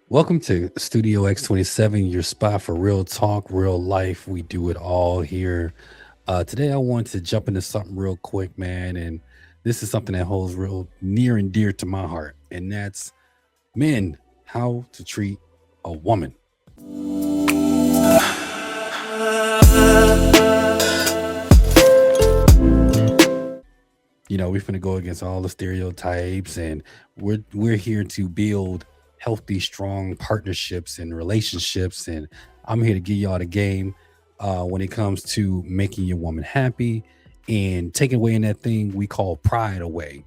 Welcome to Studio X27, your spot for real talk, real life. We do it all here. Today, I want to jump into something real quick, man. And this is something that holds real near and dear to my heart. And that's men, how to treat a woman. We're going to go against all the stereotypes, and we're here to build healthy, strong partnerships and relationships. And I'm here to give y'all the game when it comes to making your woman happy and taking away in that thing we call pride away.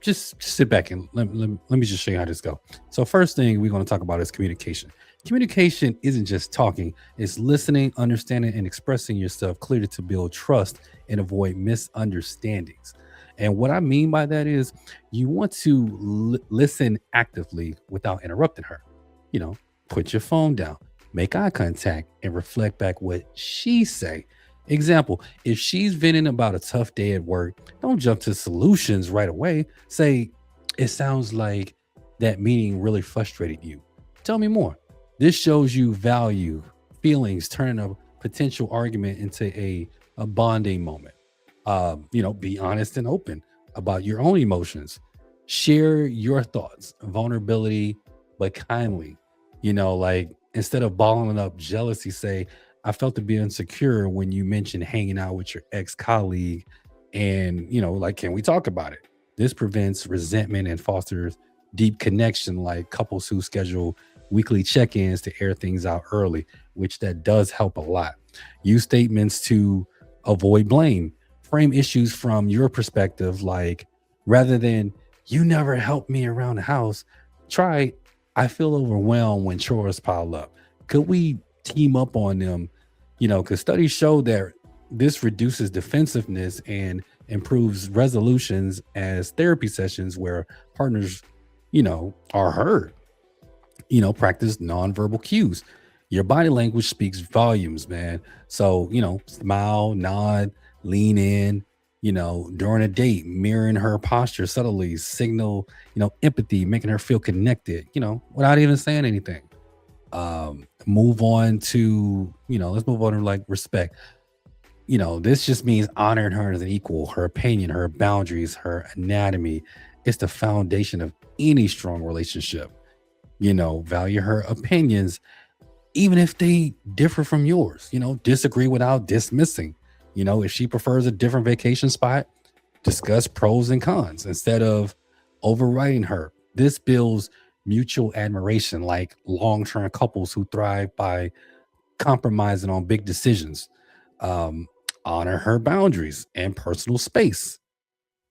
Just sit back and let me just show you how this go. So first thing we're going to talk about is communication. Communication isn't just talking, it's listening, understanding, and expressing yourself clearly to build trust and avoid misunderstandings. And what I mean by that is you want to listen actively without interrupting her. You know, put your phone down, make eye contact, and reflect back what she say. Example, if she's venting about a tough day at work, don't jump to solutions right away. Say, it sounds like that meeting really frustrated you. Tell me more. This shows you value, feelings, turning a potential argument into a bonding moment. Be honest and open about your own emotions. Share your thoughts, vulnerability, but kindly. Like instead of balling up jealousy, say, I felt to be insecure when you mentioned hanging out with your ex colleague. And, like, can we talk about it? This prevents resentment and fosters deep connection, like couples who schedule weekly check ins to air things out early, which that does help a lot. Use statements to avoid blame. Frame issues from your perspective, like rather than you never helped me around the house, try I feel overwhelmed when chores pile up. Could we team up on them? Because studies show that this reduces defensiveness and improves resolutions as therapy sessions where partners, are heard. Practice nonverbal cues. Your body language speaks volumes, man. So, smile, nod, lean in, during a date, mirroring her posture subtly, signal, empathy, making her feel connected, without even saying anything. Move on to, let's move on to like respect. This just means honoring her as an equal, her opinion, her boundaries, her anatomy. It's the foundation of any strong relationship. Value her opinions, even if they differ from yours. Disagree without dismissing. If she prefers a different vacation spot, discuss pros and cons instead of overriding her. This builds mutual admiration, like long term couples who thrive by compromising on big decisions. Um, Honor her boundaries and personal space.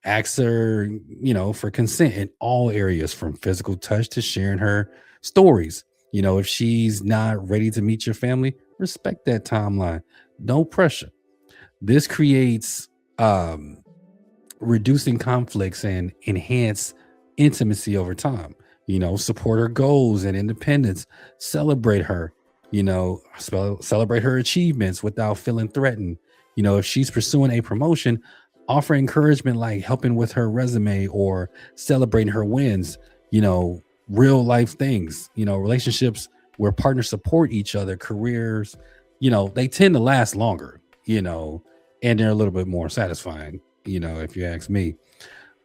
Ask her, for consent in all areas from physical touch to sharing her stories. If she's not ready to meet your family, respect that timeline. No pressure. This creates reducing conflicts and enhance intimacy over time. Support her goals and independence. Celebrate her. Celebrate her achievements without feeling threatened. If she's pursuing a promotion, offer encouragement like helping with her resume or celebrating her wins. Real life things. Relationships where partners support each other, careers. They tend to last longer. And they're a little bit more satisfying, if you ask me.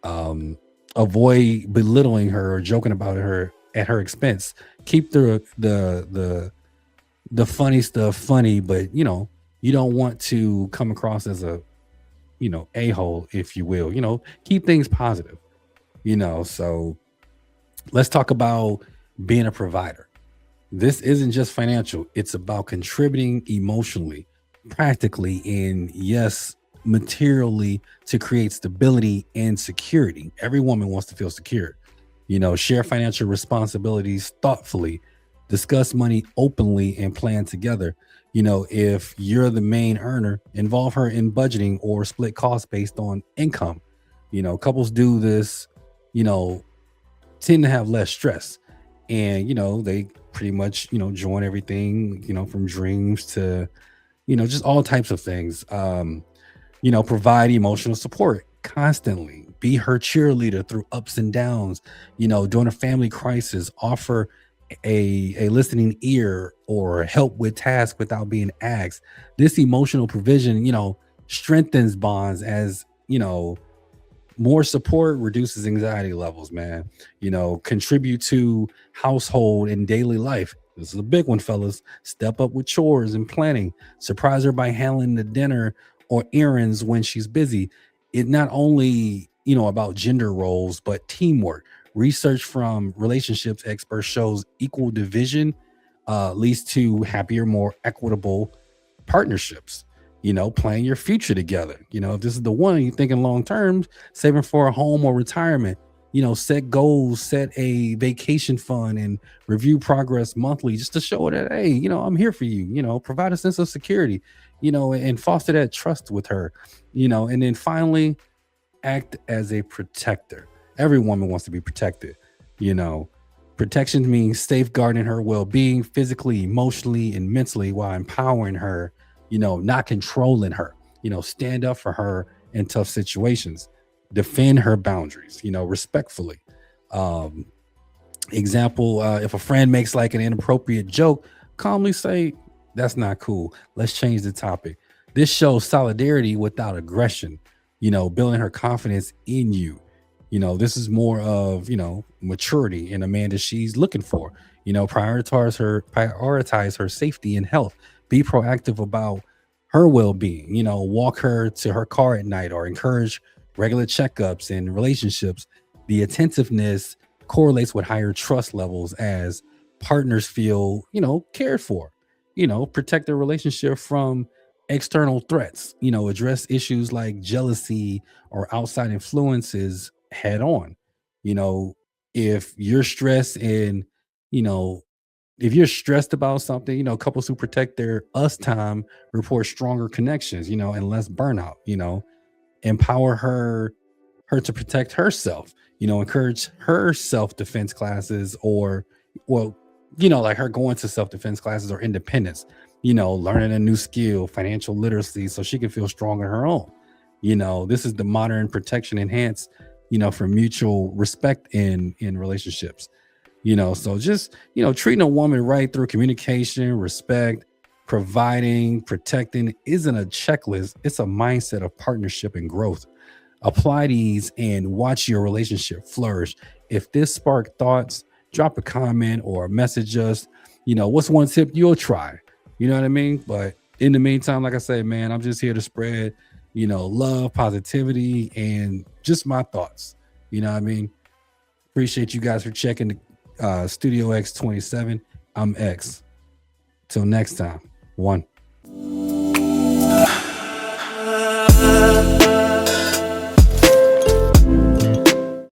Um, Avoid belittling her or joking about her at her expense. Keep the funny stuff funny, but you don't want to come across as a a-hole, if you will. Keep things positive. So let's talk about being a provider. This isn't just financial, it's about contributing emotionally, practically, and yes, materially to create stability and security. Every woman wants to feel secure. Share financial responsibilities thoughtfully, discuss money openly, and plan together. If you're the main earner, involve her in budgeting or split costs based on income. Couples do this, you know, tend to have less stress, and they pretty much join everything, from dreams to just all types of things. Provide emotional support constantly, be her cheerleader through ups and downs. During a family crisis, offer a listening ear or help with tasks without being asked. This emotional provision, strengthens bonds as, more support reduces anxiety levels, man. Contribute to household and daily life. This is a big one, fellas. Step up with chores and planning. Surprise her by handling the dinner or errands when she's busy. It not only, about gender roles, but teamwork. Research from relationships experts shows equal division leads to happier, more equitable partnerships. Planning your future together. If this is the one you're thinking long term, saving for a home or retirement, set goals, set a vacation fund, and review progress monthly just to show that, hey, I'm here for you, provide a sense of security, and foster that trust with her, and then finally, act as a protector. Every woman wants to be protected. You know, protection means safeguarding her well being physically, emotionally, and mentally while empowering her, not controlling her. Stand up for her in tough situations, defend her boundaries, respectfully. Um, Example, if a friend makes like an inappropriate joke, calmly say, "That's not cool. Let's change the topic." This shows solidarity without aggression, building her confidence in you. This is more of, maturity in a man that she's looking for. Prioritize her safety and health. Be proactive about her well-being, walk her to her car at night or encourage regular checkups and relationships. The attentiveness correlates with higher trust levels as partners feel, cared for. Protect their relationship from external threats, address issues like jealousy or outside influences head on. You know, if you're stressed and, you know, if you're stressed about something, couples who protect their us time report stronger connections, and less burnout. Empower her to protect herself, encourage her self-defense classes or, well, like her going to self-defense classes or independence, learning a new skill, financial literacy, so she can feel strong on her own. This is the modern protection enhanced, for mutual respect in relationships. So just, treating a woman right through communication, respect, providing, protecting isn't a checklist, it's a mindset of partnership and growth. Apply these and watch your relationship flourish. If this sparked thoughts, drop a comment or message us. What's one tip you'll try? You know what I mean? But in the meantime, like I say, man, I'm just here to spread, love, positivity, and just my thoughts. You know what I mean? Appreciate you guys for checking the Studio X 27. I'm X. Till next time. One.